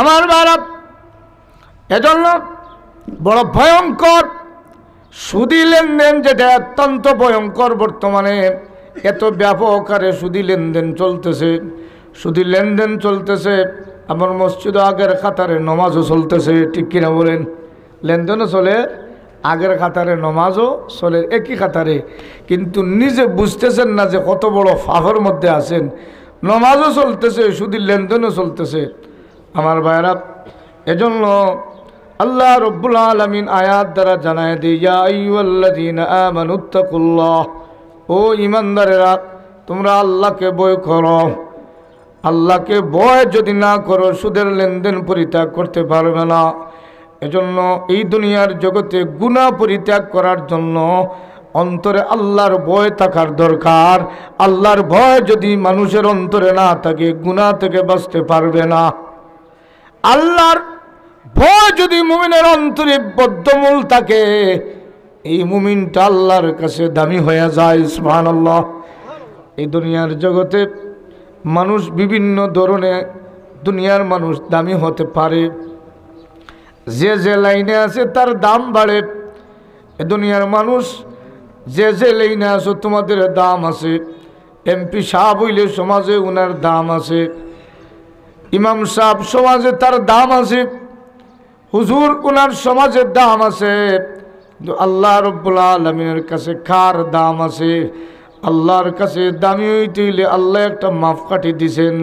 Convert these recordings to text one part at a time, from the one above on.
আমার ভাইরা, এজন্য বড় ভয়ঙ্কর সুদী লেনদেন, যেটা অত্যন্ত ভয়ঙ্কর। বর্তমানে এত ব্যাপক আকারে সুদী লেনদেন চলতেছে, সুদী লেনদেন চলতেছে। আমার মসজিদও আগের কাতারে নমাজও চলতেছে, ঠিক কিনা বলেন? লেনদেনও চলে, আগের কাতারে নমাজও চলে, একই কাতারে। কিন্তু নিজে বুঝতেছেন না যে কত বড় ফাফের মধ্যে আছেন। নমাজও চলতেছে, সুদী লেনদেনও চলতেছে। আমার ভাইরা, এজন্য আল্লাহ রব্বুল আলামিন আয়াত দ্বারা জানায় দেয়, ইয়া আইয়ুহাল্লাযীনা আমানুত্তাকুল্লাহ, ও ঈমানদারেরা তোমরা আল্লাহকে ভয় করো। আল্লাহকে ভয় যদি না করো, সুদের লেনদেন পরিত্যাগ করতে পারবে না। এজন্য এই দুনিয়ার জগতে গুনাহ পরিত্যাগ করার জন্য অন্তরে আল্লাহর ভয় থাকার দরকার। আল্লাহর ভয় যদি মানুষের অন্তরে না থাকে, গুনাহ থেকে বাঁচতে পারবে না। আল্লাহর ভয় যদি মুমিনের অন্তরে বদ্ধমূল থাকে, এই মুমিনটা আল্লাহর কাছে দামি হয়ে যায়। সুবহানাল্লাহ। এই দুনিয়ার জগতে মানুষ বিভিন্ন ধরনের, দুনিয়ার মানুষ দামি হতে পারে। যে যে লাইনে আছে তার দাম বাড়ে। এ দুনিয়ার মানুষ যে যে লাইনে আছে, তোমাদের দাম আছে। এমপি সাহেব হইলে সমাজে ওনার দাম আছে, ইমাম সাহেব সমাজে তার দাম আছে, হুজুর ওনার সমাজের দাম আছে। কিন্তু আল্লাহ রব্বুল আলামিনের কাছে কার দাম আছে? আল্লাহর কাছে দামি হইতে হইলে আল্লাহ একটা মাপকাঠি দিছেন।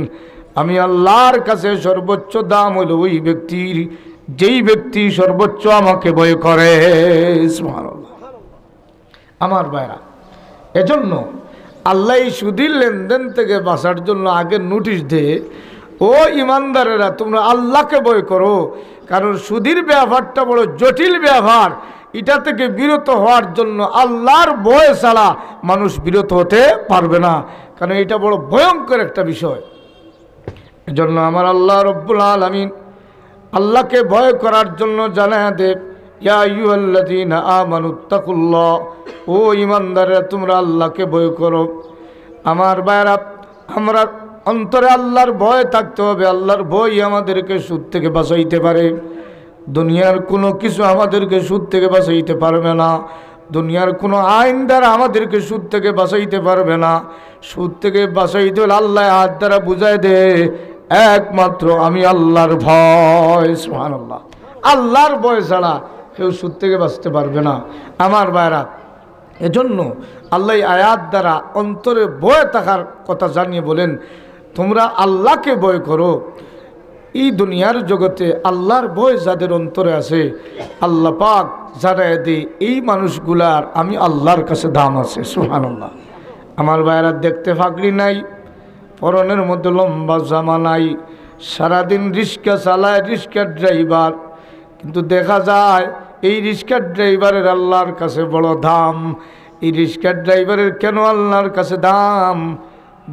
আমি আল্লাহর কাছে সর্বোচ্চ দাম হইল ওই ব্যক্তির যেই ব্যক্তি সর্বোচ্চ আমাকে ভয় করে। সুবহানাল্লাহ। আমার ভাইরা, এজন্য আল্লাহ এই সুদী লেনদেন থেকে বাঁচার জন্য আগে নোটিশ দেয়, ও ইমানদারেরা তোমরা আল্লাহকে ভয় করো। কারণ সুদীর ব্যবহারটা বড় জটিল ব্যবহার। এটা থেকে বিরত হওয়ার জন্য আল্লাহর ভয় ছাড়া মানুষ বিরত হতে পারবে না, কারণ এটা বড় ভয়ঙ্কর একটা বিষয়। এজন্য আমার আল্লাহ রব্বুল আলামিন আল্লাহকে ভয় করার জন্য জানায় দেব, ইয়া আইয়ুহাল্লাযীনা আমানুত্তাকুল্লাহ, ও ইমানদারেরা তোমরা আল্লাহকে ভয় করো। আমার ভাইরা, আমরা অন্তরে আল্লাহর ভয় থাকতে হবে। আল্লাহর ভয় আমাদেরকে সুদ থেকে বাঁচাইতে পারে। দুনিয়ার কোনো কিছু আমাদেরকে সুদ থেকে বাঁচাইতে পারবে না। দুনিয়ার কোনো আইন দ্বারা আমাদেরকে সুদ থেকে বাঁচাইতে পারবে না। সুদ থেকে বাঁচাইতে হলে আল্লাহ হাত দ্বারা বুঝাই দে, একমাত্র আমি আল্লাহর ভয়। সুবহানাল্লাহ। আল্লাহর ভয় ছাড়া কেউ সুদ থেকে বাঁচতে পারবে না। আমার ভাইরা, এজন্য আল্লাহ আয়াত দ্বারা অন্তরে ভয় থাকার কথা জানিয়ে বলেন, তোমরা আল্লাহকে ভয় করো। এই দুনিয়ার জগতে আল্লাহর ভয় যাদের অন্তরে আছে, আল্লাহ পাক জানায় দে এই মানুষগুলার আমি আল্লাহর কাছে দাম আছে। সুবহানাল্লাহ। আমার ভাইরা, দেখতে ফাঁকরি নাই, পরনের মধ্যে লম্বা জামা নাই, সারাদিন রিক্সা চালায়, রিক্সার ড্রাইভার। কিন্তু দেখা যায় এই রিক্সার ড্রাইভারের আল্লাহর কাছে বড় দাম। এই রিক্সার ড্রাইভারের কেন আল্লাহর কাছে দাম?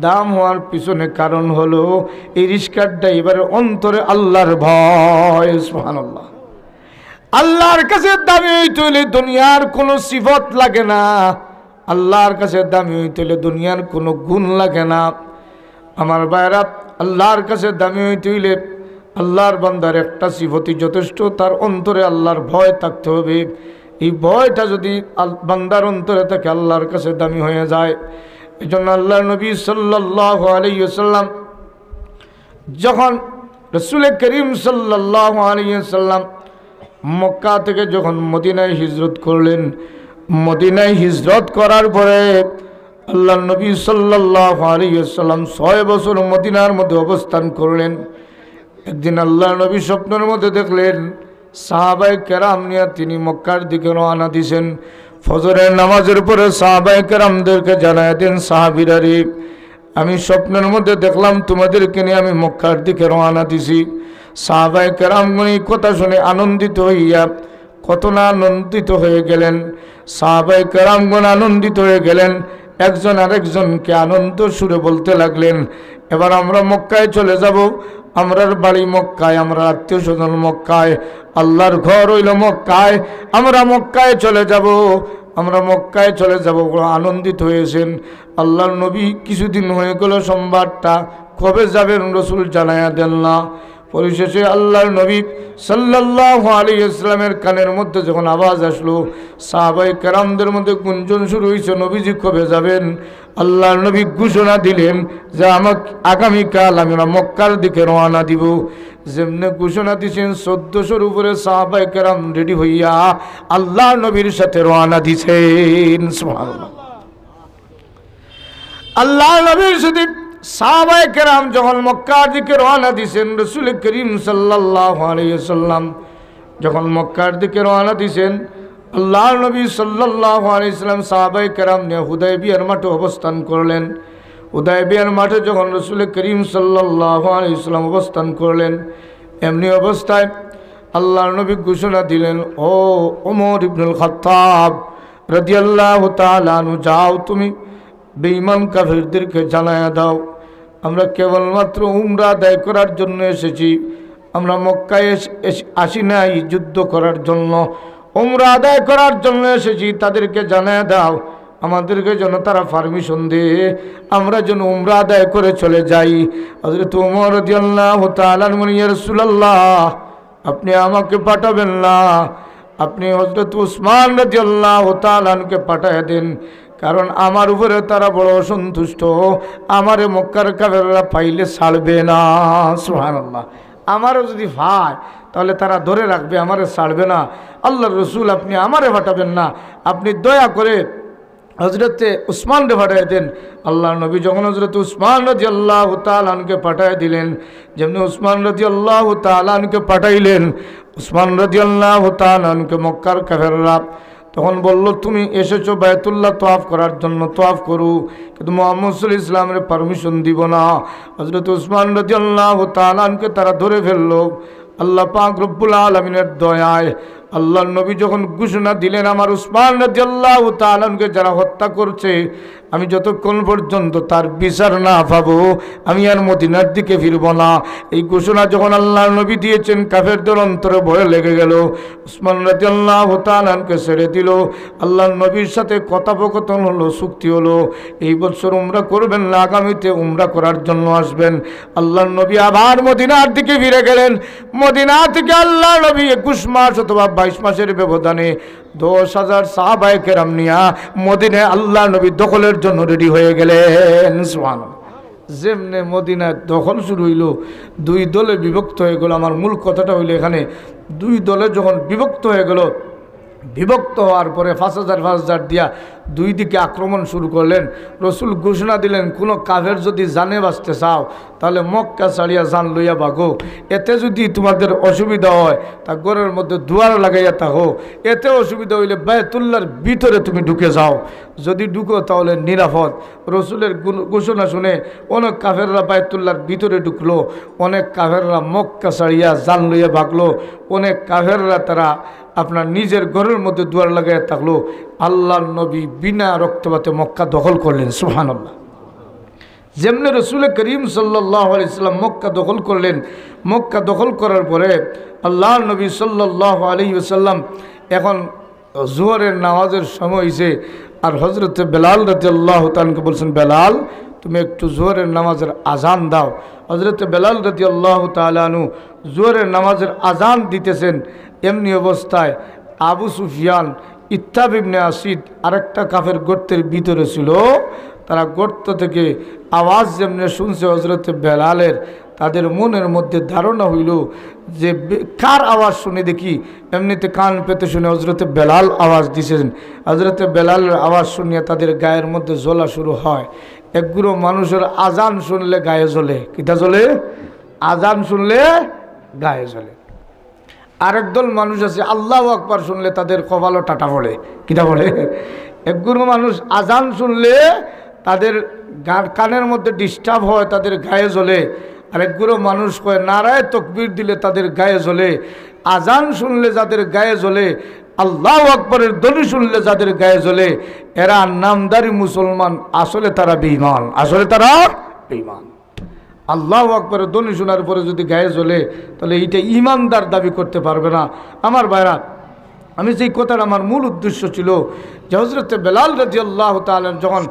দাম হওয়ার পিছনে কারণ হলো এই রিক্সার ড্রাইভারের অন্তরে আল্লাহর ভয়। সুবহানাল্লাহ। আল্লাহর কাছে দামি হইতে হলে দুনিয়ার কোনো সিফত লাগে না। আল্লাহর কাছে দামি হইতে হলে দুনিয়ার কোনো গুণ লাগে না। আমার ভাইরা, আল্লাহর কাছে দামি হইতে হইলে আল্লাহর বান্দার একটা সিফতই যথেষ্ট, তার অন্তরে আল্লাহর ভয় থাকতে হবে। এই ভয়টা যদি বান্দার অন্তরে থাকে, আল্লাহর কাছে দামি হয়ে যায়। এই জন্য আল্লাহর নবী সাল্লাল্লাহু আলাইহি ওয়াসাল্লাম যখন রাসূল করিম সাল্লাল্লাহু আলাইহি ওয়াসাল্লাম মক্কা থেকে যখন মদিনায় হিজরত করলেন, মদিনায় হিজরত করার পরে আল্লাহর নবী সাল্লাল্লাহু আলাইহি ওয়াসাল্লাম 6 বছর মদিনার মধ্যে অবস্থান করলেন। একদিন আল্লাহর নবী স্বপ্নের মধ্যে দেখলেন সাহাবায়ে কেরাম নিয়ে তিনি মক্কার দিকে রওনা দিয়েছেন। ফজরের নামাজের পরে সাহাবায়ে কেরামদেরকে জানায় দেন, সাহাবীরা রে, আমি স্বপ্নের মধ্যে দেখলাম তোমাদেরকে নিয়ে আমি মক্কার দিকে রওনা দিছি। সাহাবায়ে কেরামগণ এই কথা শুনে আনন্দিত হইয়া কত না আনন্দিত হয়ে গেলেন। সাহাবায়ে কেরামগণ আনন্দিত হয়ে গেলেন, একজন আরেকজনকে আনন্দ সুরে বলতে লাগলেন, এবার আমরা মক্কায় চলে যাব। আমরার বাড়ি মক্কায়, আমরা আত্মীয় স্বজন মক্কায়, আল্লাহর ঘর হইল মক্কায়, আমরা মক্কায় চলে যাব, আমরা মক্কায় চলে যাব। আনন্দিত হয়েছেন। আল্লাহর নবী কিছুদিন হয়ে গেল, সোমবারটা কবে যাবেন রসুল জানায়া দেন না। পরিশেষে আল্লাহর নবী সাল্লাল্লাহু আলাইহি ওয়াসাল্লামের কানের মধ্যে যখন আওয়াজ আসলো, সাহাবায়ে কেরামদের মধ্যে গুঞ্জন শুরু হয়েছে, নবীজি কবে যাবেন? আল্লাহর নবী ঘোষণা দিলেন যে আগামীকাল আমরা মক্কার দিকে রওনা দিব। যেমনি ঘোষণা দিয়েছেন 1400-র উপরে সাহাবায়ে কেরাম রেডি হইয়া আল্লাহর নবীর সাথে রওনা দিয়েছেন। সুবহানাল্লাহ। আল্লাহর নবীর সাথে সাহাবায়ে কেরাম যখন মক্কার দিকে রওনা দিয়েছেন, রাসূল করিম সাল্লাল্লাহু আলাইহি ওয়াসাল্লাম যখন মক্কার দিকে রওনা দিয়েছেন, আল্লাহর নবী সাল্লাল্লাহু আলাইহি ওয়াসাল্লাম সাহাবায়ে কেরাম নিয়ে হুদায়বিয়ার মাঠে অবস্থান করলেন। হুদায়বিয়ার মাঠে যখন রাসূল করিম সাল্লাল্লাহু আলাইহি ওয়াসাল্লাম অবস্থান করলেন, এমনি অবস্থায় আল্লাহর নবী ঘোষণা দিলেন, ও ওমর ইবনুল খাত্তাব রাদিয়াল্লাহু তাআলা আনহু, যাও তুমি বেঈমান কাফেরদেরকে জানায়া দাও, আমরা কেবলমাত্র উমরা আদায় করার জন্য এসেছি, আমরা মক্কায় আসি নাই যুদ্ধ করার জন্য, উমরা আদায় করার জন্য এসেছি। তাদেরকে জানায়া দাও আমাদেরকে যেন তারা পারমিশন দেয়, আমরা যেন উমরা আদায় করে চলে যাই। হযরত ওমর রাদিয়াল্লাহু তাআলা বলেন, ইয়া রাসূলুল্লাহ, আপনি আমাকে পাঠাবেন না, আপনি হযরত উসমান রাদিয়াল্লাহু তাআলাকে পাঠিয়ে দেন, কারণ আমার উপরে তারা বড় অসন্তুষ্ট, আমারে মক্কার কাফেররা পাইলে ছাড়বে না। সুবহানাল্লাহ। আমারও যদি ভাই তাহলে তারা ধরে রাখবে, আমারে ছাড়বে না। আল্লাহর রাসূল, আপনি আমারে পাঠাবেন না, আপনি দয়া করে হযরতে উসমানকে পাঠিয়ে দেন। আল্লাহর নবী যখন হযরত উসমান রাদিয়াল্লাহু তাআলা আনকে পাঠিয়ে দিলেন, যেমনি উসমান রাদিয়াল্লাহু তাআলা আনকে পাঠাইলেন, উসমান রাদিয়াল্লাহু তাআলা আনকে মক্কার কাফেররা তখন বলল, তুমি এসেছো বায়তুল্লাহ তওয়াফ করার জন্য, তওয়াফ করু, কিন্তু মুহাম্মদ সাল্লাল্লাহু আলাইহি ওয়াসাল্লামের পারমিশন দিব না। হযরত উসমান রাদিয়াল্লাহু তাআলা আনকে তারা ধরে ফেললো। আল্লাহ পাক রব্বুল আলামিনের দয়ায় আল্লাহর নবী যখন ঘোষণা দিলেন, আমার উসমান রাদিয়াল্লাহু তাআলা আনকে যারা হত্যা করছে, আমি যতক্ষণ পর্যন্ত তার বিচার না পাবো আমি আর মদিনার দিকে ফিরব না। এই ঘোষণা যখন আল্লাহর নবী দিয়েছেন, কাফেরদের অন্তরে ভয় লেগে গেল। উসমান রাদিয়াল্লাহু তাআলা আনকে ছেড়ে দিল। আল্লাহর নবীর সাথে কথোপকথন হলো, চুক্তি হলো, এই বছর উমরা করবেন না, আগামীতে উমরা করার জন্য আসবেন। আল্লাহর নবী আবার মদিনার দিকে ফিরে গেলেন। মদিনা থেকে আল্লাহর নবী 21 মাস অথবা 22 মাসের ব্যবধানে 10,000 সাহাবায়ে কেরাম নিয়া মদিনায় আল্লাহ নবী দখলের জন্য রেডি হয়ে গেলেন। সুবহানাল্লাহ। যেমনে মদিনায় দখল শুরু হইল, দুই দলে বিভক্ত হয়ে গেল। আমার মূল কথাটা হইল, এখানে দুই দলে যখন বিভক্ত হয়ে গেল, বিভক্ত হওয়ার পরে 5,000 দিয়া দুই দিকে আক্রমণ শুরু করলেন। রসুল ঘোষণা দিলেন, কোনো কাফের যদি জানে বাঁচতে চাও তাহলে মক্কা ছাড়িয়া জান লইয়া ভাগো, এতে যদি তোমাদের অসুবিধা হয় তা ঘরের মধ্যে দুয়ার লাগাইয়া থাকো, এতে অসুবিধা হইলে বায়তুল্লাহর ভিতরে তুমি ঢুকে যাও, যদি ঢুকো তাহলে নিরাপদ। রসুলের ঘোষণা শুনে অনেক কাফেররা বায়তুল্লাহর ভিতরে ঢুকলো, অনেক কাফেররা মক্কা ছাড়িয়া জান লইয়া ভাগলো, অনেক কাফেররা তারা আপনার নিজের ঘরের মধ্যে দুয়ার লাগাইয়া থাকলো। আল্লাহর নবী বিনা রক্তপাতে মক্কা দখল করলেন। সুবহানাল্লাহ। যেমনি রাসূল করিম সাল্লাল্লাহু আলাইহি সাল্লাম মক্কা দখল করলেন, মক্কা দখল করার পরে আল্লাহর নবী সাল্লাল্লাহু আলাইহি ওয়াসাল্লাম এখন জোহরের নামাজের সময় হয়েছে, আর হযরতে বেলাল রাদিয়াল্লাহু তাআলাকে বলছেন, বেলাল তুমি একটু জোহরের নামাজের আজান দাও। হযরতে বেলাল রাদিয়াল্লাহু তাআলা আনহু জোহরের নামাজের আজান দিতেছেন। এমনি অবস্থায় আবু সুফিয়ান, ইত্তাব ইবনে আসিদ আরেকটা কাফের গর্তের ভিতরে ছিল। তারা গর্ত থেকে আওয়াজ যেমনি শুনছে হযরতে বেলালের, তাদের মনের মধ্যে ধারণা হইল যে কার আওয়াজ শুনে দেখি, এমনিতে কান পেতে শুনে হযরতে বেলাল আওয়াজ দিয়েছেন। হযরতে বেলালের আওয়াজ শুনিয়ে তাদের গায়ের মধ্যে জ্বলা শুরু হয়। একগুলো মানুষের আজান শুনলে গায়ে জ্বলে, কিটা জ্বলে? আজান শুনলে গায়ে জ্বলে। আরেক দল মানুষ আছে আল্লাহু আকবার শুনলে তাদের কপালও টাটা পড়ে, কিটা পড়ে? একগুলো মানুষ আজান শুনলে তাদের কানের মধ্যে ডিস্টার্ব হয়, তাদের গায়ে জ্বলে। আরেকগুলো মানুষ কয় নারায়ে তাকবীর দিলে তাদের গায়ে জ্বলে। আজান শুনলে যাদের গায়ে জ্বলে, আল্লাহু আকবরের ধ্বনি শুনলে যাদের গায়ে জ্বলে, এরা নামদারি মুসলমান, আসলে তারা বেঈমান, আসলে তারা বেঈমান। আল্লাহু আকবরের ধ্বনি শোনার পরে যদি গায়ে জ্বলে, তাহলে এইটা ইমানদার দাবি করতে পারবে না। আমার ভাইরা, আমি যেই কথার আমার মূল উদ্দেশ্য ছিল যে হযরতে বেলাল রাদিয়াল্লাহু তাআলা যখন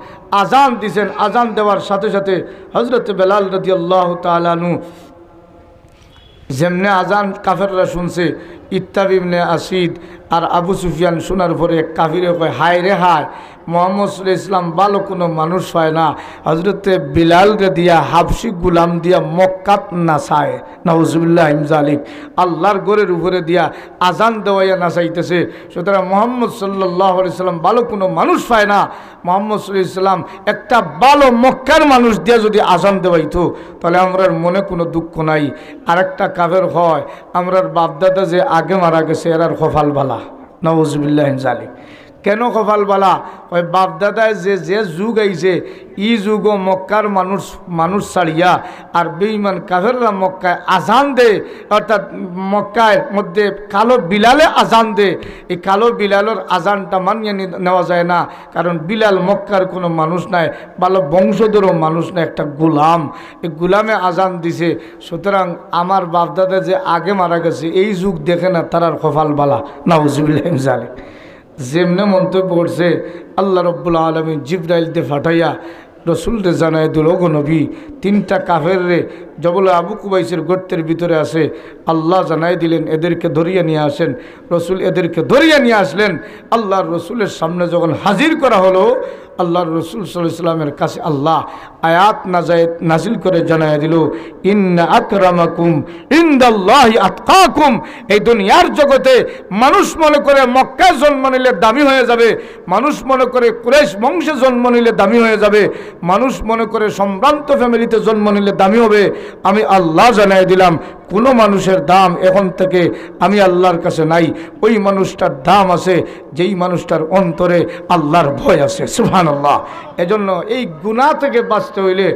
আজান দিয়েছেন, আজান দেওয়ার সাথে সাথে হযরতে বেলাল রাদিয়াল্লাহু তাআলা যেমনে আজান কাফেররা শুনছে, ইত্তাব ইবনে আসিদ আর আবু সুফিয়ান শোনার পরে কাফিরে কয়, হায় রে হায়, মোহাম্মদ সাল্লাল্লাহু আলাইহি ওয়াসাল্লাম ভালো কোনো মানুষ হয় না, হজরতে বিলালরে দিয়া হাবশি গুলাম দিয়া মক্কাত নাচায়, নাউজুবিল্লাহ মিন যালিক, আল্লাহর ঘরের উপরে দিয়া আজান দেওয়াইয়া নাচাইতেছে। সুতরাং মোহাম্মদ সাল্লাল্লাহু আলাইহি ওয়াসাল্লাম ভালো কোনো মানুষ পায় না। মোহাম্মদ সাল্লাল্লাহু আলাইহি ওয়াসাল্লাম একটা ভালো মক্কার মানুষ দিয়া যদি আজান দেওয়াইতো তাহলে আমরার মনে কোনো দুঃখ নাই। আরেকটা কাফের হয়, আমরার বাপদাদা যে আগে মারা গেছে এরার কপাল বালা, নাউজুবিল্লাহ মিন যালিক। কেন কপাল বালা? ওই বাপদাদায় যে যুগ আইছে ই যুগ মক্কার মানুষ ছাড়িয়া আর বেঈমান কাফেররা মক্কায় আজান দে, অর্থাৎ মক্কায় মধ্যে কালো বিলালে আজান দে। এই কালো বিলালের আজানটা মানিয়ে নেওয়া যায় না, কারণ বিলাল মক্কার কোনো মানুষ নাই, ভালো বংশধরও মানুষ নাই, একটা গোলাম। এই গোলামে আজান দিছে। সুতরাং আমার বাপদাদা যে আগে মারা গেছে এই যুগ দেখে না তারার কপাল বালা, নাউজুবিল্লাহ মিন যালিক। যেমনে মন্তব্য করছে আল্লাহ রব্বুল আলামিন জিবরাইল দিয়ে ফাটাইয়া রসুলরে জানায় দিল, ওগো নবী, তিনটা কাফের রে জবল আবু কুবাইসের গর্তের ভিতরে আছে, আল্লাহ জানাই দিলেন এদেরকে ধরিয়ে নিয়ে আসেন। রসুল এদেরকে ধরিয়ে নিয়ে আসলেন। আল্লাহর রসুলের সামনে যখন হাজির করা হলো, আল্লাহর রসুল সাল্লাল্লাহু আলাইহি ওয়াসাল্লামের কাছে আল্লাহ আয়াত নাজিল করে জানাই দিল, ইন্না আকরামাকুম ইনদাল্লাহি আতকাকুম। এই দুনিয়ার জগতে মানুষ মনে করে মক্কায় জন্ম নিলে দামি হয়ে যাবে, মানুষ মনে করে কুরাইশ বংশে জন্ম নিলে দামি হয়ে যাবে, মানুষ মনে করে সম্ভ্রান্ত ফ্যামিলিতে জন্ম নিলে দামি হবে। আমি আল্লাহ জানাই দিলাম কোনো মানুষের দাম এখন থেকে আমি আল্লাহর কাছে নাই। ওই মানুষটার দাম আছে যেই মানুষটার অন্তরে আল্লাহর ভয় আছে। সুবহানাল্লাহ। এজন্য এই গুনাহ থেকে বাঁচতে হইলে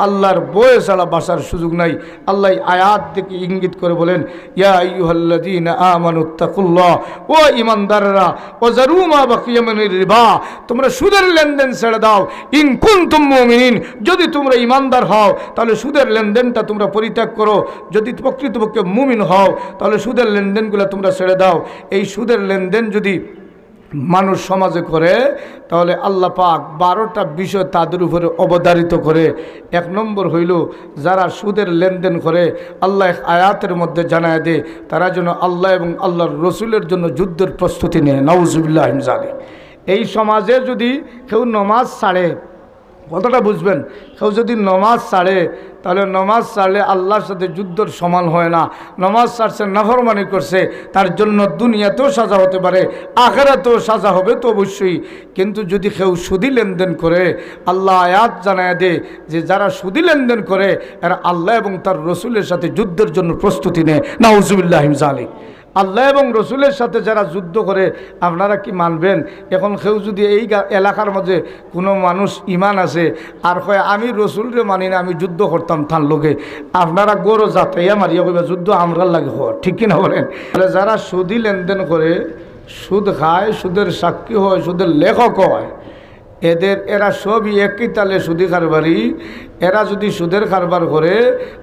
আল্লাহর ভয় ছাড়া বাঁচার সুযোগ নাই। আল্লাহ আয়াত থেকে ইঙ্গিত করে বলেন, ইয়া আইয়ুহাল্লাযীনা আমানুত্তাকুল্লাহ, ও ঈমানদাররা, ওয়াযারু মা বাকিয়া মিনার রিবা, তোমরা সুদের লেনদেন ছেড়ে দাও। ইন কুনতুম মুমিনিন, যদি তোমরা ঈমানদার হও তাহলে সুদের লেনদেনটা তোমরা পরিত্যাগ করো। যদি প্রকৃতপক্ষে মুমিন হও তাহলে সুদের লেনদেনগুলো তোমরা ছেড়ে দাও। এই সুদের লেনদেন যদি মানুষ সমাজে করে তাহলে আল্লাহ পাক 12টা বিষয় তাদের উপরে অবধারিত করে। 1 নম্বর হইল, যারা সুদের লেনদেন করে আল্লাহ আয়াতের মধ্যে জানায় দেয় তারা যেন আল্লাহ এবং আল্লাহর রসুলের জন্য যুদ্ধের প্রস্তুতি নেয়, নাউজুবিল্লাহ মিন যালিক। এই সমাজে যদি কেউ নমাজ ছাড়ে, কতটা বুঝবেন, কেউ যদি নমাজ ছাড়ে তাহলে নমাজ ছাড়লে আল্লাহর সাথে যুদ্ধের সমান হয় না। নমাজ ছাড়ছে, নাফরমানি করছে, তার জন্য দুনিয়াতেও সাজা হতে পারে, আখিরাতেও সাজা হবে তো অবশ্যই। কিন্তু যদি কেউ সুদি লেনদেন করে, আল্লাহ আয়াত জানায় দে যে যারা সুদি লেনদেন করে এরা আল্লাহ এবং তার রসুলের সাথে যুদ্ধের জন্য প্রস্তুতি নেয়, নাউজুবিল্লাহ মিন যালিক। আল্লাহ এবং রসুলের সাথে যারা যুদ্ধ করে আপনারা কি মানবেন? এখন কেউ যদি এই এলাকার মধ্যে কোনো মানুষ ইমান আছে আর কয় আমি রসুলরে মানি না, আমি যুদ্ধ করতাম তার লোকে, আপনারা গরো যাতাইয়া মারিয়া কইবা যুদ্ধ আমরার লাগে হওয়ার, ঠিক কিনা বলেন? তাহলে যারা সুদি লেনদেন করে, সুদ খায়, সুদের সাক্ষী হয়, সুদের লেখক হয়, এরা সবই একই তালে সুদি কারবারি। এরা যদি সুদের কারবার করে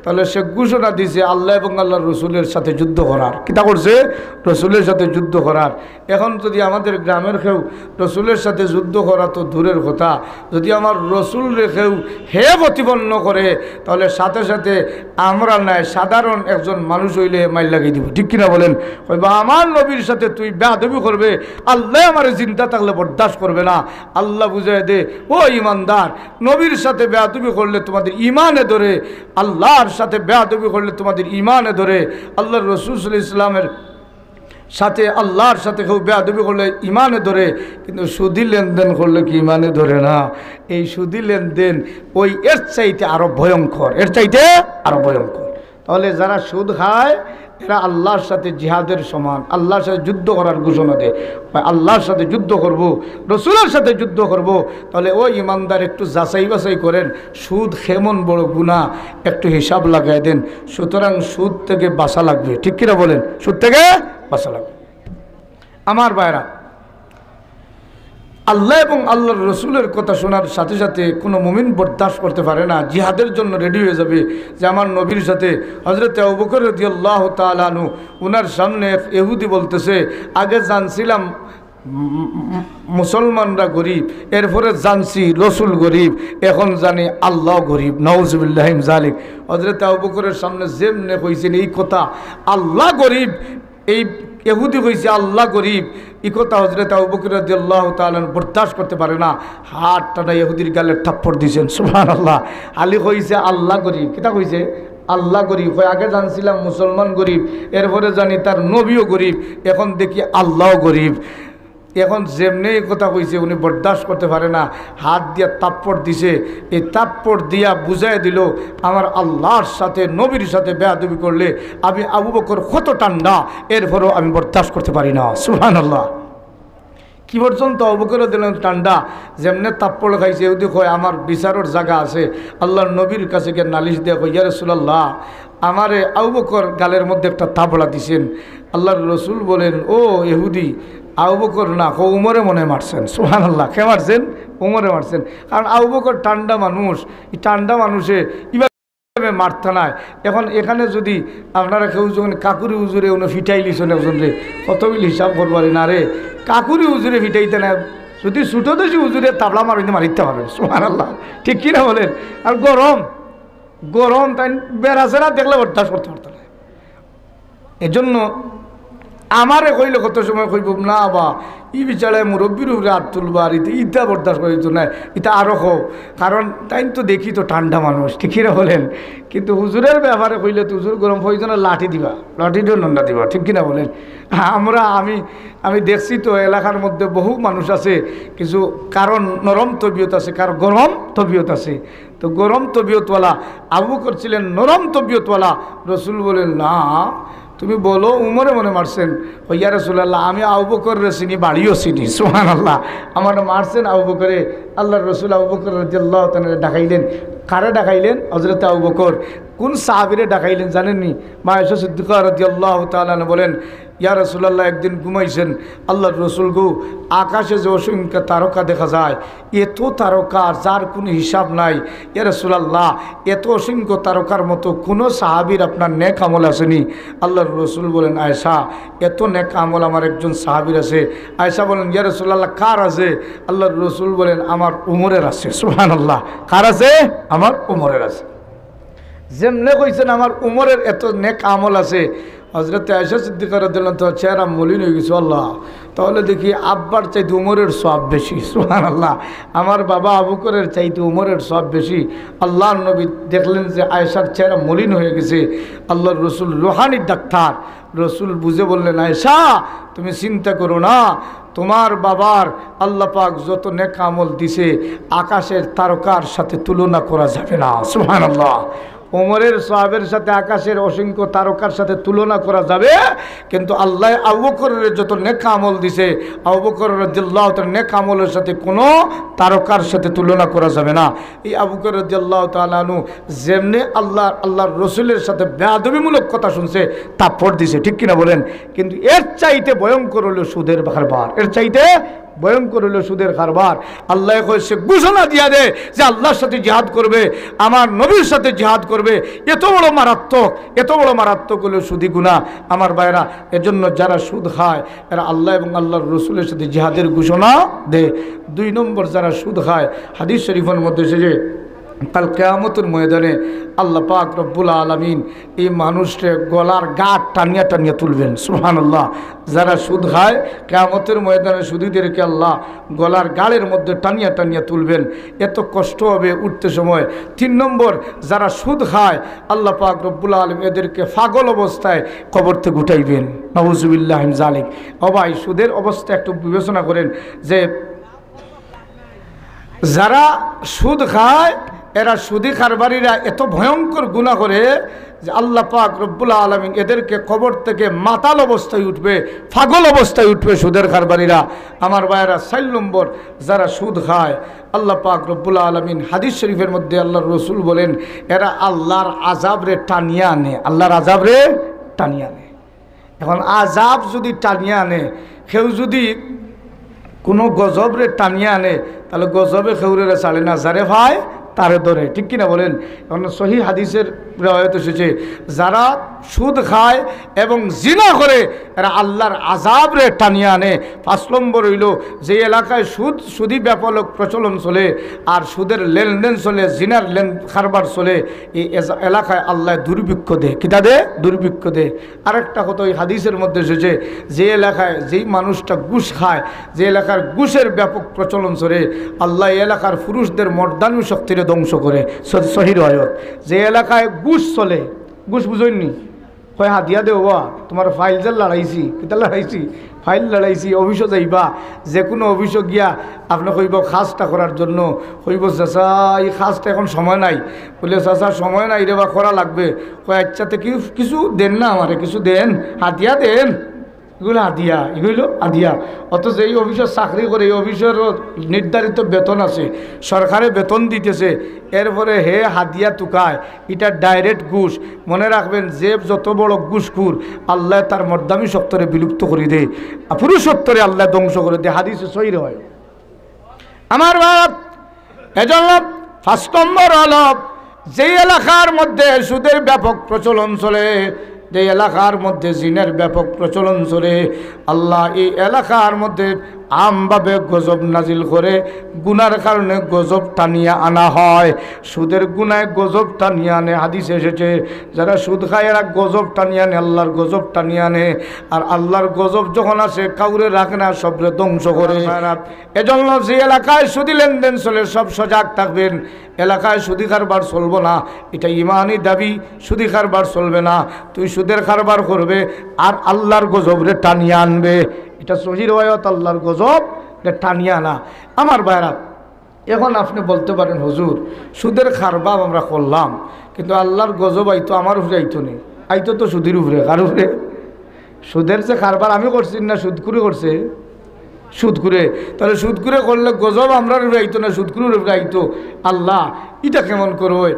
তাহলে সে ঘোষণা দিছে আল্লাহ এবং আল্লাহর রসুলের সাথে যুদ্ধ করার। কিতা করছে? রসুলের সাথে যুদ্ধ করার। এখন যদি আমাদের গ্রামের কেউ রসুলের সাথে যুদ্ধ করা তো দূরের কথা, যদি আমার রসুল রেখেও হে প্রতিপন্ন করে তাহলে সাথে সাথে আমরা নাই সাধারণ একজন মানুষ হইলে মাইল লাগিয়ে দিব, ঠিক কিনা বলেন? বা আমার নবীর সাথে তুই বেয়াদবি করবে, আল্লাহ আমার চিন্তা থাকলে বরদাস্ত করবে না। আল্লাহ বুঝাই দে, ও ইমানদার, নবীর সাথে বেয়াদবি করলে তোমাদের ইমানে ধরে, আল্লাহর সাথে বেয়াদবি করলে তোমাদের ইমানে ধরে। আল্লাহর রসুল সাল্লাল্লাহু আলাইহি ওয়াসাল্লামের সাথে আল্লাহর সাথে কেউ বেয়াদবি করলে ইমানে ধরে, কিন্তু সুদি লেনদেন করলে কি ইমানে ধরে না? এই সুদি লেনদেন ওই এর চাইতে আরো ভয়ঙ্কর, এর চাইতে আরো ভয়ঙ্কর। তাহলে যারা সুদ খায় এরা আল্লাহর সাথে জিহাদের সমান, আল্লাহর সাথে যুদ্ধ করার ঘোষণা দেয়, আল্লাহর সাথে যুদ্ধ করব, রসুলের সাথে যুদ্ধ করব। তাহলে ওই ইমানদার একটু যাচাই বাছাই করেন, সুদ কেমন বড় গুনাহ, একটু হিসাব লাগাই দেন। সুতরাং সুদ থেকে বাঁচা লাগবে, ঠিক কিনা বলেন? সুদ থেকে বাঁচা লাগবে। আমার ভাইরা, আল্লাহ এবং আল্লাহর রসুলের কথা শোনার সাথে সাথে কোনো মুমিন বরদাস্ত করতে পারে না, জিহাদের জন্য রেডি হয়ে যাবে যে আমার নবীর সাথে। হযরত আবু বকর রাদিয়াল্লাহু তাআলা আনহু, ওনার সামনে ইহুদি বলতেছে, আগে জানছিলাম মুসলমানরা গরিব, এরপরে জানছি রসুল গরিব, এখন জানি আল্লাহ গরিব। নাউজুবিল্লাহ মিন যালিক। হযরত আবু বকরের সামনে যেমনে কইছেন এই কথা, আল্লাহ গরিব, এই ইহুদি কইছে আল্লাহ গরিব, এই কথা হযরত আবু বকর রাদিয়াল্লাহু তাআলা বরদাস্ত করতে পারে না। হাত টানা ইহুদির গালে থাপ্পড় দিয়েছেন, সুবহানাল্লাহ। আলী কইছে আল্লাহ গরিব, কিতা কইছে? আল্লাহ গরিব। আগে জানছিলাম মুসলমান গরিব, এরপরে জানি তার নবীও গরিব, এখন দেখি আল্লাহ গরিব। এখন যেমনি কথা কইছে উনি বরদাস্ত করতে পারে না, হাত দিয়া তাপ্পড় দিছে। এই তাপ্পড় দিয়া বুঝাই দিল আমার আল্লাহর সাথে নবীর সাথে বেয়াদবি করলে আমি আবু বকর কত ঠান্ডা, এরপরও আমি বরদাস্ত করতে পারি না। সুবহানাল্লাহ। কি পর্যন্ত আবু বকর দিলেন ঠান্ডা, যেমনে তাপ্পড় খাইছে ওদি কয় আমার বিচারের জায়গা আছে। আল্লাহর নবীর কাছে গিয়ে নালিশ দিয়ে কই, ইয়া রাসূলুল্লাহ, আমারে আবু বকর গালের মধ্যে একটা তাবড়া দিছেন। আল্লাহর রসুল বলেন, ও ইহুদি, আবু বকর না, উমরে মনে মারছেন। সুবহানাল্লাহ। কে মারছেন? উমরে মারছেন। কারণ আবু বকর ঠান্ডা মানুষ, এই ঠান্ডা মানুষে এভাবে মারতে নাই। এখন এখানে যদি আপনারা কেউ যখন কাকুরি উজুরে উনি ফিটাই লিছেন একজন রে, কত বিল হিসাব করবারি না রে, কাকুরি উজুরে ফিটাইতে না, যদি ছুটো দেশি উজুরে তাবলা মারিতে পারবেন। সুবহানাল্লাহ। ঠিক কিনা বলেন? আর গরম গরম তাই বেড়াচেরা দেখলে বরদাস্ত করতে পারত না। এজন্য আমারে কইলে কত সময় কইব না বা ই বিচারে মুরব্বীর উপরে হাত তুলবা, আর ইটা বরদাস্ত করে দিত না, এটা আরও হোক, কারণ তাই তো দেখি তো ঠান্ডা মানুষ, ঠিকই না বলেন? কিন্তু হুজুরের ব্যাপারে কইলে তো হুজুর গরম প্রয়োজনে লাঠি দিবা, লাঠি দিয়ে নন্ডা দিবা, ঠিক কিনা বলেন? আমি দেখছি তো এলাকার মধ্যে বহু মানুষ আছে, কিছু কারণ নরম তবিয়ত আছে, কারো গরম তবিয়ত আছে। তো গরম তবিয়তওয়ালা আবু বকর ছিলেন নরম তবিয়তওয়ালা। রসুল বলেন, না তুমি বলো উমরে মনে মারছেন? ইয়া রাসূলুল্লাহ, আমি আবু বকরের চিনি, বাড়িও চিনি। সুবহানাল্লাহ। আমার মারছেন আবু বকরে। আল্লাহর রসুল আবু বকর রাদিয়াল্লাহু তাআলা ডাকাইলেন। কারে ডাকাইলেন? হযরত আবু বকর। কোন সাহাবীরে ডাকাইলেন জানেননি? মা আয়েশা সিদ্দিকা রাদিয়াল্লাহু তাআলা বলেন, ইয়া রাসূলুল্লাহ, একদিন ঘুমাইছেন আল্লাহর রসুল গো, আকাশে যে অসংখ্য তারকা দেখা যায়, এত তারকা যার কোনো হিসাব নাই। ইয়া রাসূলুল্লাহ, এত অসংখ্য তারকার মতো কোনো সাহাবীর আপনার নেক আমল আসেনি? আল্লাহর রসুল বলেন, আয়েশা, এত নেক আমল আমার একজন সাহাবীর আছে। আয়েশা বলেন, ইয়া রাসূলুল্লাহ, কার আছে? আল্লাহর রসুল বলেন, আমার উমরের আছে। সুবহানাল্লাহ। কার আছে? আমার উমরের আছে। যেমনে কইছেন আমার উমরের এত নেক আমল আছে, হযরত আয়েশা সিদ্দিকা রাদিয়াল্লাহু তাআলা চেহারা মলিন হয়ে গেছে। আল্লাহ, তাহলে দেখি আব্বার চাইতে উমরের সওয়াব বেশি। সুবহানাল্লাহ। আমার বাবা আবু বকরের চাইতে উমরের সওয়াব বেশি। আল্লাহর নবী দেখলেন যে আয়েশার চেহারা মলিন হয়ে গেছে। আল্লাহর রসুল রুহানির ডাক্তার, রসুল বুঝে বললেন, আয়েশা তুমি চিন্তা করো না, তোমার বাবার আল্লাহ পাক যত নেক আমল দিছে আকাশের তারকার সাথে তুলনা করা যাবে না। সুবহানাল্লাহ। ওমরের সওয়াবের সাথে আকাশের অসংখ্য তারকার সাথে তুলনা করা যাবে, কিন্তু আল্লাহ আবু বকরের যত নেক আমল দিছে, আবু বকর রাদিয়াল্লাহু তাআলা নেক আমলের সাথে কোনো তারকার সাথে তুলনা করা যাবে না। এই আবু বকর রাদিয়াল্লাহু তাআলা আনহু যেমনি আল্লাহর রসুলের সাথে বেয়াদবিমূলক কথা শুনছে তাপ্পড় দিছে, ঠিক কিনা বলেন? কিন্তু এর চাইতে ভয়ঙ্কর হলো সুদের কারবার, এর চাইতে ভয়ঙ্কর হলো সুদের কারবার। আল্লাহ সে ঘোষণা দিয়া দে যে আল্লাহর সাথে জিহাদ করবে, আমার নবীর সাথে জিহাদ করবে। এত বড় মারাত্মক হলো সুদি গুনাহ আমার ভাইরা। এজন্য যারা সুদ খায় এরা আল্লাহ এবং আল্লাহর রসুলের সাথে জিহাদের ঘোষণা দে। 2 নম্বর, যারা সুদ খায়, হাদিস শরীফের মধ্যে এসেছে কাল কিয়ামতের ময়দানে আল্লাহ পাক রব্বুল আলামিন এই মানুষকে গলার গাঁট টানিয়া টানিয়া তুলবেন। সুবহানাল্লাহ। যারা সুদ খায় কিয়ামতের ময়দানে সুদীদেরকে আল্লাহ গলার গালের মধ্যে টানিয়া টানিয়া তুলবেন, এত কষ্ট হবে উঠতে সময়। 3 নম্বর, যারা সুদ খায় আল্লাহ পাক রব্বুল আলামিন এদেরকে পাগল অবস্থায় কবর থেকে উঠাইবেন। নাউজুবিল্লাহ মিন যালিক। ও ভাই, সুদের অবস্থা একটু বিবেচনা করেন যে যারা সুদ খায় এরা সুদি কারবারিরা এত ভয়ঙ্কর গুনাহ করে যে আল্লাহ পাক রব্বুল আলামিন এদেরকে কবর থেকে মাতাল অবস্থায় উঠবে, পাগল অবস্থায় উঠবে সুদের কারবারিরা। আমার ভাইয়েরা, 4 নম্বর, যারা সুদ খায় আল্লাহ পাক রব্বুল আলামিন হাদিস শরীফের মধ্যে আল্লাহর রসুল বলেন এরা আল্লাহর আযাবরে টানিয়া আনে, আল্লাহর আযাবরে টানিয়া আনে। এখন আযাব যদি টানিয়া আনে, কেউ যদি কোনো গজবরে টানিয়া আনে, তাহলে গজবে খেউরে ছাড়ে না, যারে ভাই তারে ধরে, ঠিক কিনা বলেন? এখন সহি হাদিসের রিওয়ায়াত এসেছে যারা সুদ খায় এবং জিনা করে এরা আল্লাহর আযাবরে টানিয়ে আনে। 5 নম্বর হইল যে এলাকায় সুদি ব্যাপক প্রচলন চলে আর সুদের লেনদেন চলে, জিনার কারবার চলে, এই এলাকায় আল্লাহ দুর্ভিক্ষ দেয়। কিতা দে? দুর্ভিক্ষ দেয়। আরেকটা কথা ওই হাদিসের মধ্যে এসেছে যে এলাকায় যেই মানুষটা ঘুষ খায়, যে এলাকার ঘুষের ব্যাপক প্রচলন চলে, আল্লাহ এই এলাকার পুরুষদের মর্দানু শক্তিরে ধ্বংস করে। সহিহ রিওয়ায়াত। যে এলাকায় ঘুষ চলে, ঘুষ বুঝইনি, কয় হাতিয়া দে বাবা তোমার ফাইল যে লড়াইছি, কিতা লড়াইছি? ফাইল লড়াইছি। অফিসে যাইবা, যে কোনো অফিসে গিয়া আপনি কইব খাসটা করার জন্য, কইব চাচা এই খাসটা এখন সময় নাই, বলে চাচা সময় নাই রে বা করা লাগবে। কয় আচ্ছাতে কিছু দেন না আমারে, কিছু দেন, হাতিয়া দেন। এগুলো আদিয়া, এগুলো আদিয়া। অথচ এই অফিসের চাকরি করে, এই অফিসের নির্ধারিত বেতন আছে, সরকারে বেতন দিতেছে, এরপরে হে হাদিয়া টুকায়, এটা ডাইরেক্ট ঘুষ। মনে রাখবেন যে যত বড় ঘুষখোর আল্লাহ তার মর্দামি সত্তরে বিলুপ্ত করে দেয়, পুরুষত্তরে আল্লাহ ধ্বংস করে দেয়। হাদিসে সহিহ হয় আমার ভাব। এজন্য 5 নম্বর হল যে এলাকার মধ্যে সুদের ব্যাপক প্রচলন চলে, যে এলাকার মধ্যে জিনের ব্যাপক প্রচলন চলে, আল্লাহ এই এলাকার মধ্যে আমভাবে গজব নাজিল করে। গুনার কারণে গজব টানিয়ে আনা হয়, সুদের গুনায় গজব টানিয়ে আনে। হাদিসে এসেছে যারা সুদ খায় এরা গজব টানিয়ে আনে, আল্লাহর গজব টানিয়ে আনে। আর আল্লাহর গজব যখন আসে কাউরে রাখে না, সবরে ধ্বংস করে। এজন্য যে এলাকায় সুদি লেনদেন চলে সব সজাগ থাকবেন। এলাকায় সুদি কারবার চলবো না, এটা ইমানি দাবি। সুদি কারবার চলবে না, তুই সুদের কারবার করবে আর আল্লাহর গজবরে টানিয়ে আনবে। এটা সহিহ রিওয়ায়াত, আল্লাহর গজব টানিয়ে আনা। আমার ভাইরা, এখন আপনি বলতে পারেন হুজুর সুদের কারবার আমরা করলাম, কিন্তু আল্লাহর গজব আইতো আমার উপরে আইতো নেই, আইতো তো সুদের উপরে। কার উপরে? সুদের যে কারবার আমি করছি না সুদ করে করছে? সুদ করে। তাহলে সুদ করে করলে গজব আমরা উপরে আইতো না সুদ করে উপরে আইতো? আল্লাহ এটা কেমন করবে?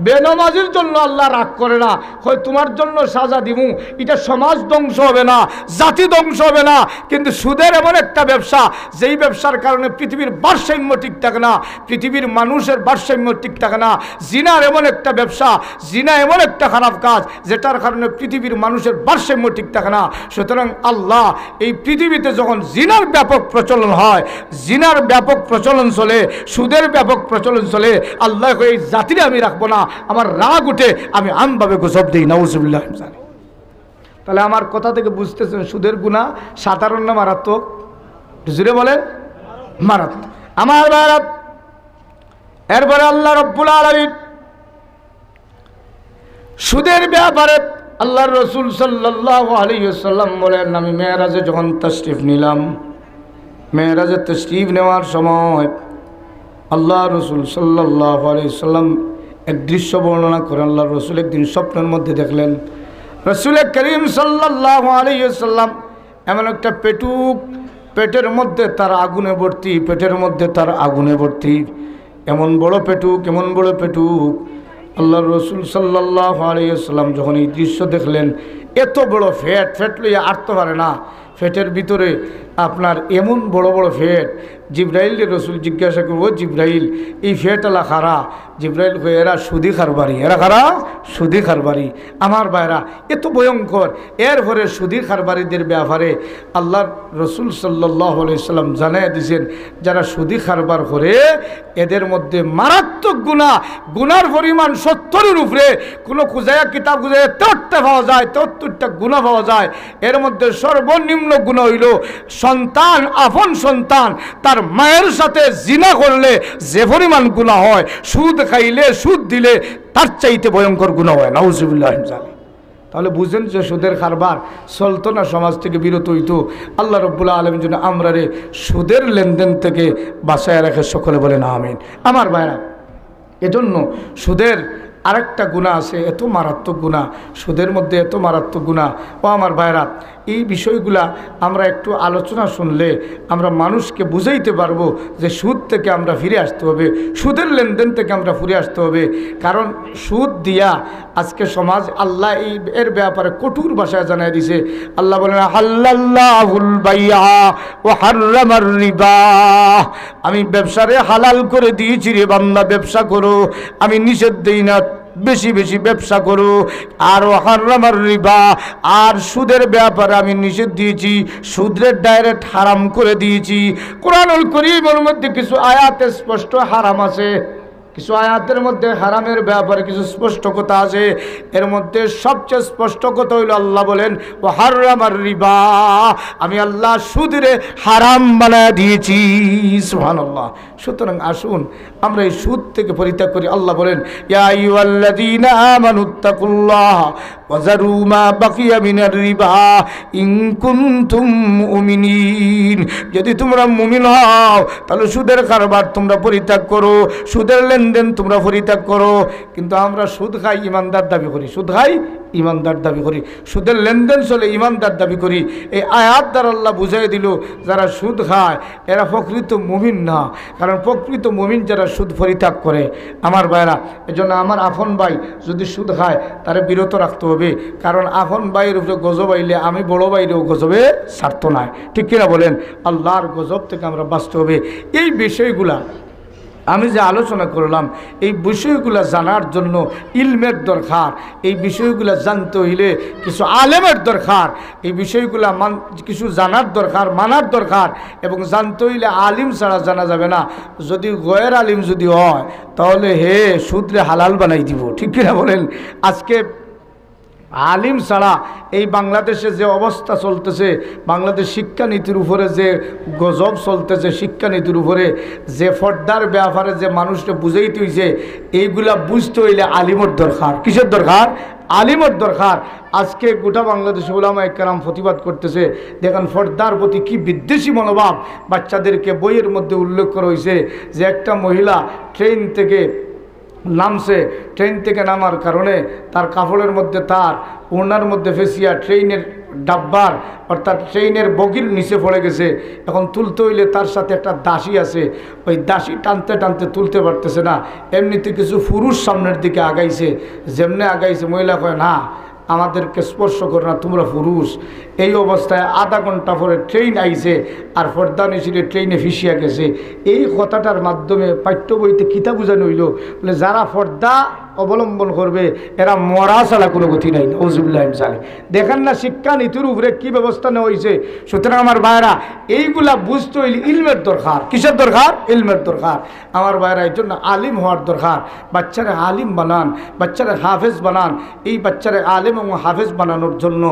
বেনামাজির জন্য আল্লাহ রাগ করে না, হয় তোমার জন্য সাজা দিমু, এটা সমাজ ধ্বংস হবে না, জাতি ধ্বংস হবে না। কিন্তু সুদের এমন একটা ব্যবসা, যেই ব্যবসার কারণে পৃথিবীর ভারসাম্য ঠিক থাকে না, পৃথিবীর মানুষের ভারসাম্য ঠিক থাকে না। জিনার এমন একটা ব্যবসা, জিনা এমন একটা খারাপ কাজ যেটার কারণে পৃথিবীর মানুষের ভারসাম্য ঠিক থাকে না। সুতরাং আল্লাহ এই পৃথিবীতে যখন জিনার ব্যাপক প্রচলন হয়, জিনার ব্যাপক প্রচলন চলে, সুদের ব্যাপক প্রচলন চলে, আল্লাহ এই জাতিরে আমি রাখবো না, আমার রাগ উঠে আমি আমভাবে গজব দিই। নাউজুবিল্লাহ। তাহলে আমার কথা থেকে বুঝতেছেন সুদের গুনাহ সাধারণ না মারাত্মক? জুড়ে বলেন মারাত্মক। আমার ভারত এরপরে আল্লাহ রব্বুল আলামিন সুদের ব্যাপারে আল্লাহর রাসূল সাল্লাল্লাহু আলাইহি ওয়াসাল্লাম বলেন, আমি মেরাজে যখন তাশরিফ নিলাম, মেরাজে তাশরিফ নেওয়ার সময় আল্লাহ রসুল সাল্লাল্লাহু আলাইহি সাল্লাম এক দৃশ্য বর্ণনা করেন। আল্লাহ রসুল একদিন স্বপ্নের মধ্যে দেখলেন রসুল করিম সাল্লাল্লাহু আলাইহি সাল্লাম এমন একটা পেটুক, পেটের মধ্যে তার আগুনে ভর্তি, পেটের মধ্যে তার আগুনে ভর্তি, এমন বড় পেটুক, এমন বড় পেটুক। আল্লাহ রসুল সাল্লাল্লাহু আলাইহি সাল্লাম যখন এই দৃশ্য দেখলেন, এত বড় ফেট লইয়া আটতে পারে না, ফেটের ভিতরে আপনার এমন বড় বড় ফেট। জিব্রাইল রসুল জিজ্ঞাসা করবো, জিব্রাইল এই ফেট আলা খারা? জিব্রাইল কই এরা সুদি খারবারি। এরা খারা? সুদি খারবারি। আমার ভাইরা এত ভয়ঙ্কর। এরপরে সুদি খারবারিদের ব্যাপারে আল্লাহর রসুল সাল্লাল্লাহু আলাইহি সাল্লাম জানাই দিয়েছেন, যারা সুদি খারবার করে এদের মধ্যে মারাত্মক গুনাহ, গুনার পরিমাণ 70-এর উপরে। কোনো খুঁজায়া কিতাব খুঁজায় 73টা পাওয়া যায়, 73টা গুনাহ পাওয়া যায়। এর মধ্যে সর্বনিম্ন গুনাহ হইল সন্তান, আপন সন্তান তার মায়ের সাথে জিনা করলে যে পরিমাণ গুনাহ হয়, সুদ খাইলে, সুদ দিলে তার চাইতে ভয়ঙ্কর গুনাহ হয়। নাউজুবিল্লাহ। তাহলে বুঝেন যে সুদের কারবার চলতো না, সমাজ থেকে বিরত হইতো। আল্লাহ রব্বুল আলামিন যেন আমরা রে সুদের লেনদেন থেকে বাঁচায় রাখে, সকলে বলেন আমিন। আমার ভাইরা, এজন্য সুদের আরেকটা গুনাহ আছে, এত মারাত্মক গুনাহ, সুদের মধ্যে এত মারাত্মক গুনাহ। ও আমার ভাইরা, এই বিষয়গুলা আমরা একটু আলোচনা শুনলে আমরা মানুষকে বুঝাইতে পারবো যে সুদ থেকে আমরা ফিরে আসতে হবে, সুদের লেনদেন থেকে আমরা ফিরে আসতে হবে। কারণ সুদ দিয়া আজকে সমাজ, আল্লাহ এর ব্যাপারে কঠোর ভাষায় জানাই দিছে। আল্লাহ বলেন, হাল্লাল্লাহুল বাইআ ওয়া হাররামার রিবা। আমি ব্যবসারে হালাল করে দিয়েছি রে বান্দা, ব্যবসা করো, আমি নিষেধ দেই না বেশি বেশি ব্যবসা করো। আর হারামার রিবা, আর সুদের ব্যাপারে আমি নিষেধ দিয়েছি, সুদের ডাইরেক্ট হারাম করে দিয়েছি। কোরআনুল কারীমের মধ্যে কিছু আয়াতে স্পষ্ট হারাম আছে, কিছু আয়াতের মধ্যে হারামের ব্যাপারে কিছু স্পষ্ট কথা আছে। এর মধ্যে সবচেয়ে স্পষ্ট কথা হইল আল্লাহ বলেন ও হারামার রিবা, আমি আল্লাহ সুদরে হারাম বানায় দিয়েছি। সুবহানাল্লাহ। সুতরাং আসুন আমরা এই সুদ থেকে পরিত্যাগ করি। আল্লাহ বলেন ইয়া আইয়ুহাল্লাযীনা আমানুত্তাকুল্লাহ ওয়া যারু মা বাকিয়া মিনার রিবা ইন কুনতুম মুমিনিন। যদি তোমরা মুমিন হও তাহলে সুদের কারবার তোমরা পরিত্যাগ করো, সুদের লেনদেন তোমরা পরিত্যাগ করো। কিন্তু আমরা সুদ খাই, ইমানদার দাবি করি, সুদ খাই, ইমানদার দাবি করি, সুদের লেনদেন চলে, ইমানদার দাবি করি। এই আয়াত দ্বারা আল্লাহ বুঝাই দিল যারা সুদ খায় এরা প্রকৃত মুমিন না। কারণ প্রকৃত মুমিন যারা সুদ পরিত্যাগ করে। আমার ভাইরা, এজন্য আমার আপন ভাই যদি সুদ খায় তারা বিরত রাখতে হবে। কারণ আপন ভাইয়ের উপরে গজব আইলে আমি বড় ভাইরেও গজবে ছাড়তো না। ঠিক কিনা বলেন? আল্লাহর গজব থেকে আমরা বাঁচতে হবে। এই বিষয়গুলা আমি যে আলোচনা করলাম, এই বিষয়গুলো জানার জন্য ইলমের দরকার। এই বিষয়গুলো জানতে হইলে কিছু আলেমের দরকার। এই বিষয়গুলো কিছু জানার দরকার, মানার দরকার। এবং জানতে হইলে আলিম ছাড়া জানা যাবে না। যদি গয়ের আলিম যদি হয় তাহলে হে সুদরে হালাল বানাই দিব। ঠিক কিনা বলেন? আজকে আলিম ছাড়া এই বাংলাদেশে যে অবস্থা চলতেছে, বাংলাদেশ শিক্ষানীতির উপরে যে গজব চলতেছে, শিক্ষানীতির উপরে যে পর্দার ব্যাপারে যে মানুষকে বুঝাইতে হইছে, এইগুলা বুঝতে হইলে আলিমের দরকার। কিসের দরকার? আলিমের দরকার। আজকে গোটা বাংলাদেশে উলামায়ে কেরাম প্রতিবাদ করতেছে। দেখেন পর্দার প্রতি কি বিদ্বেষী মনোভাব বাচ্চাদেরকে বইয়ের মধ্যে উল্লেখ করা হয়েছে যে একটা মহিলা ট্রেন থেকে নামছে, ট্রেন থেকে নামার কারণে তার কাপড়ের মধ্যে, তার ওড়নার মধ্যে ফেসিয়া ট্রেনের ডাব্বার অর্থাৎ ট্রেনের বগির নিচে পড়ে গেছে। এখন তুলতে হইলে তার সাথে একটা দাসী আছে, ওই দাসী টানতে টানতে তুলতে পারতেছে না। এমনিতে কিছু পুরুষ সামনের দিকে আগাইছে, যেমনি আগাইছে মহিলা কয় না আমাদেরকে স্পর্শ করে না, তোমরা পুরুষ। এই অবস্থায় আধা ঘন্টা পরে ট্রেন আইছে আর পর্দা নিশিরে ট্রেনে ফিসিয়া গেছে। এই কথাটার মাধ্যমে পাঠ্য বইতে কিতা বোঝানো হইল বলে যারা পর্দা অবলম্বন করবে এরা মরা ছাড়া কোনো গতি নাই। নওজুবিল্লাহ সালে দেখেন না শিক্ষানীতির উপরে কী ব্যবস্থা নেওয়া হয়েছে। সুতরাং আমার ভাইয়েরা এইগুলা বুঝতে হইলে ইলমের দরকার। কিসের দরকার? ইলমের দরকার। আমার ভাইয়েরা এই জন্য আলিম হওয়ার দরকার। বাচ্চারা আলিম বানান, বাচ্চারা হাফেজ বানান। এই বাচ্চারা আলিম এবং হাফেজ বানানোর জন্য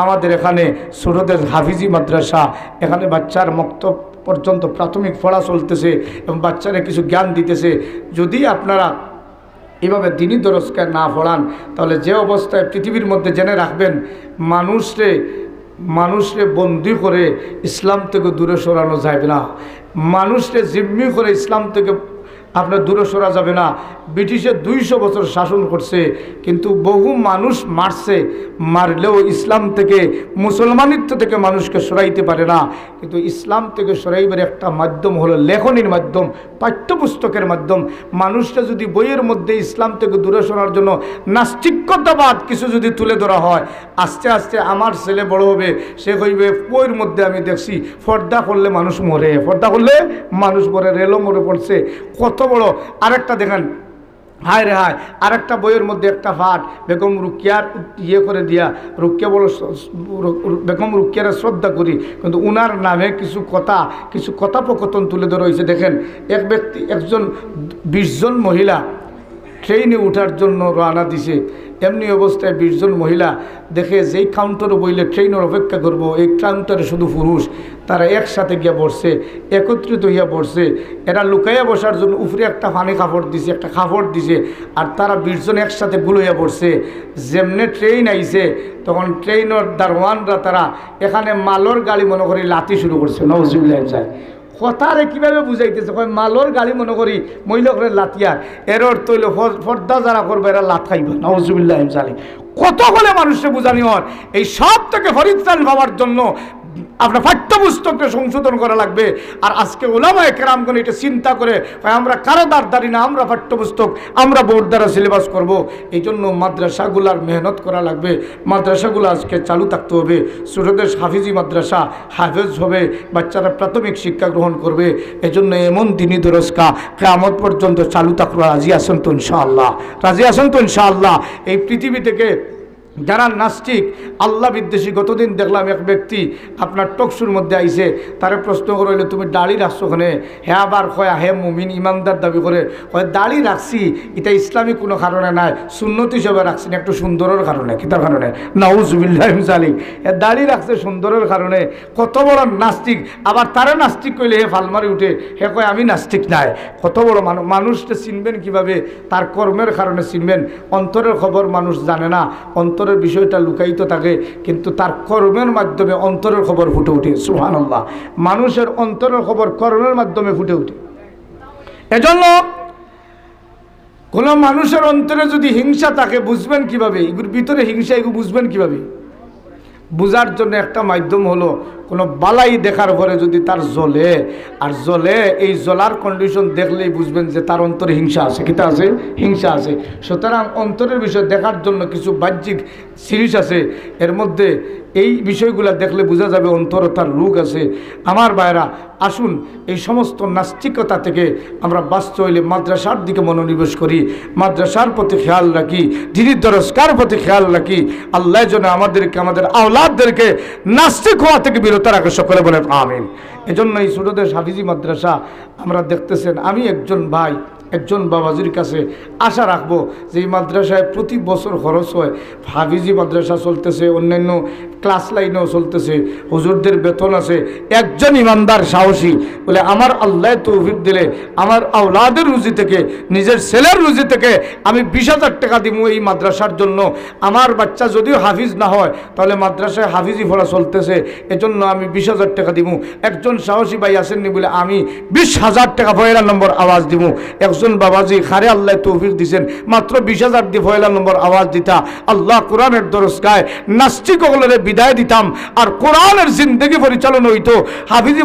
আমাদের এখানে ছোটদের হাফিজি মাদ্রাসা, এখানে বাচ্চার মক্তব পর্যন্ত প্রাথমিক পড়া চলতেছে এবং বাচ্চারা কিছু জ্ঞান দিতেছে। যদি আপনারা এভাবে দিনই দরজকে না পড়ান তাহলে যে অবস্থায় পৃথিবীর মধ্যে জেনে রাখবেন মানুষরে বন্দি করে ইসলাম থেকে দূরে সরানো যাবে না, মানুষরে জিম্মি করে ইসলাম থেকে আপনার দূরে সরা যাবে না। ব্রিটিশে 200 বছর শাসন করছে কিন্তু বহু মানুষ মারছে, মারলেও ইসলাম থেকে মুসলমানিত্ব থেকে মানুষকে সরাইতে পারে না। কিন্তু ইসলাম থেকে সরাইবার একটা মাধ্যম হলো লেখনীর মাধ্যম, পাঠ্যপুস্তকের মাধ্যম। মানুষটা যদি বইয়ের মধ্যে ইসলাম থেকে দূরে সরার জন্য নাস্তিকতাবাদ কিছু যদি তুলে ধরা হয়, আস্তে আস্তে আমার ছেলে বড় হবে, সে কইবে বইয়ের মধ্যে আমি দেখছি পর্দা করলে মানুষ মরে, পর্দা করলে মানুষ মরে, রেলও মরে পড়ছে। কত বড় আরেকটা দেখেন, হায় রে হায়, আরেকটা বইয়ের মধ্যে একটা পাঠ বেগম রুকিয়ার ইয়ে করে দিয়া, রুকিয়া বড় বেগম রুকিয়ারে শ্রদ্ধা করি কিন্তু উনার নামে কিছু কথাপকথন তুলে ধরা হয়েছে। দেখেন এক ব্যক্তি, একজন 20 জন মহিলা ট্রেনে ওঠার জন্য রওনা দিছে। এমনি অবস্থায় 20 জন মহিলা দেখে যেই কাউন্টারে বইলে ট্রেনের অপেক্ষা করব, এই কাউন্টারে শুধু পুরুষ, তারা একসাথে গিয়া বসছে, একত্রিত হইয়া বসছে। এরা লুকাইয়া বসার জন্য উপরে একটা পানি কাপড় দিছে, একটা কাপড় দিছে, আর তারা 20 জন একসাথে গুলোইয়া পড়ছে। যেমনে ট্রেন আইছে তখন ট্রেনের দারোয়ানরা তারা এখানে মালর গাড়ি মনে করে লাথি শুরু করছে। নওজুবিল্লাহ যায় কথারে কীভাবে বুঝাইতেছে, মালর গাড়ি মনে করি মহিলা করে লাতিয়ার, এর অর্থ হইল পর্দা যারা করবে এরা লাত খাইবে। নওজুবিল্লাহ জালি কত বলে মানুষকে বুঝানি হন। এই সব থেকে পরিত্রাণ পাওয়ার জন্য আপনার পাঠ্যপুস্তককে সংশোধন করা লাগবে। আর আজকে ওলামায়ে কেরামগণ এটা চিন্তা করে আমরা কারো দাঁড়ি না, আমরা পাঠ্যপুস্তক আমরা বোর্ড দ্বারা সিলেবাস করব। এই জন্য মাদ্রাসাগুলার মেহনত করা লাগবে। মাদ্রাসাগুলো আজকে চালু থাকতে হবে। ছোটদের হাফিজি মাদ্রাসা, হাফেজ হবে, বাচ্চারা প্রাথমিক শিক্ষা গ্রহণ করবে। এজন্য এমন দিনই দরজকা কিয়ামত পর্যন্ত চালু থাকলো। রাজি আছেন তো ইনশাআল্লাহ? রাজি আছেন তো ইনশাআল্লাহ? এই পৃথিবী থেকে যারা নাস্তিক আল্লাহ বিদ্বেষী, গতদিন দেখলাম এক ব্যক্তি আপনার টকশুর মধ্যে আইছে, তারে প্রশ্ন করলে তুমি দাড়ি রাখছো ওখানে? হ্যাঁ আবার কয় হে মুমিন ইমানদার দাবি করে, কয় দাড়ি রাখছি এটা ইসলামিক কোনো কারণে নাই, সুন্নত হিসেবে রাখছি না, একটু সুন্দরের কারণে। কিতার কারণে? নাউজুবিল্লাহি মিন যালিক। দাড়ি রাখছে সুন্দরের কারণে। কত বড় নাস্তিক! আবার তারা নাস্তিক কইলে হে ফালমারি উঠে, হে কয় আমি নাস্তিক নাই। কত বড় মানুষকে চিনবেন কিভাবে? তার কর্মের কারণে চিনবেন। অন্তরের খবর মানুষ জানে না, অন্তরের বিষয়টা লুকায়িত থাকে, কিন্তু তার কর্মের মাধ্যমে অন্তরের খবর ফুটে উঠে। সুবহানাল্লাহ! মানুষের অন্তরের খবর কর্মের মাধ্যমে ফুটে উঠে। এজন্য কোনো মানুষের অন্তরে যদি হিংসা থাকে বুঝবেন কিভাবে? এগুলোর ভিতরে হিংসা, এগুলো বুঝবেন কিভাবে? বুঝার জন্য একটা মাধ্যম হলো কোনো বালাই দেখার পরে যদি তার জ্বলে, আর জ্বলে, এই জ্বলার কন্ডিশন দেখলেই বুঝবেন যে তার অন্তরে হিংসা আছে। কিতা আছে? হিংসা আছে। সুতরাং অন্তরের বিষয় দেখার জন্য কিছু বাহ্যিক জিনিস আছে, এর মধ্যে এই বিষয়গুলো দেখলে বোঝা যাবে অন্তরে তার রোগ আছে। আমার ভাইরা, আসুন এই সমস্ত নাস্তিকতা থেকে আমরা বাঁচতে হইলে মাদ্রাসার দিকে মনোনিবেশ করি, মাদ্রাসার প্রতি খেয়াল রাখি, দিনের দরজকার প্রতি খেয়াল রাখি। আল্লাহ যেন আমাদেরকে, আমাদের আওলাদদেরকে নাস্তিক হওয়া থেকে বিরত রাখে। সকলে বলেন আমিন। এজন্য এই ছোটদের হাফিজি মাদ্রাসা আমরা দেখতেছেন, আমি একজন ভাই, একজন বাবাজির কাছে আশা রাখবো যে এই মাদ্রাসায় প্রতি বছর খরচ হয়। হাফিজি মাদ্রাসা চলতেছে, অন্যান্য ক্লাস লাইনেও চলতেছে, হুজুরদের বেতন আছে। একজন ইমানদার সাহসী বলে আমার আল্লাহ তৌফিক দিলে আমার আওলাদের রুজি থেকে, নিজের ছেলের রুজি থেকে আমি 20,000 টাকা দিব এই মাদ্রাসার জন্য। আমার বাচ্চা যদিও হাফিজ না হয় তাহলে মাদ্রাসায় হাফিজি পড়া চলতেছে, এজন্য আমি 20,000 টাকা দিব। একজন সাহসী ভাই আসেননি বলে আমি 20,000 টাকা পয়লা নম্বর আওয়াজ দিব। একজন বাবাজি খারে আল্লাহ তৌফিক দিছেন, মাত্র 20,000 দিয়ে পয়লা নম্বর আওয়াজ দিতা। আল্লাহ কোরআনের দরজগায় নাস্তিক বিদায় দিতাম, আর কোরআনের জিন্দগি পরিচালনা হইতো। হাফিজি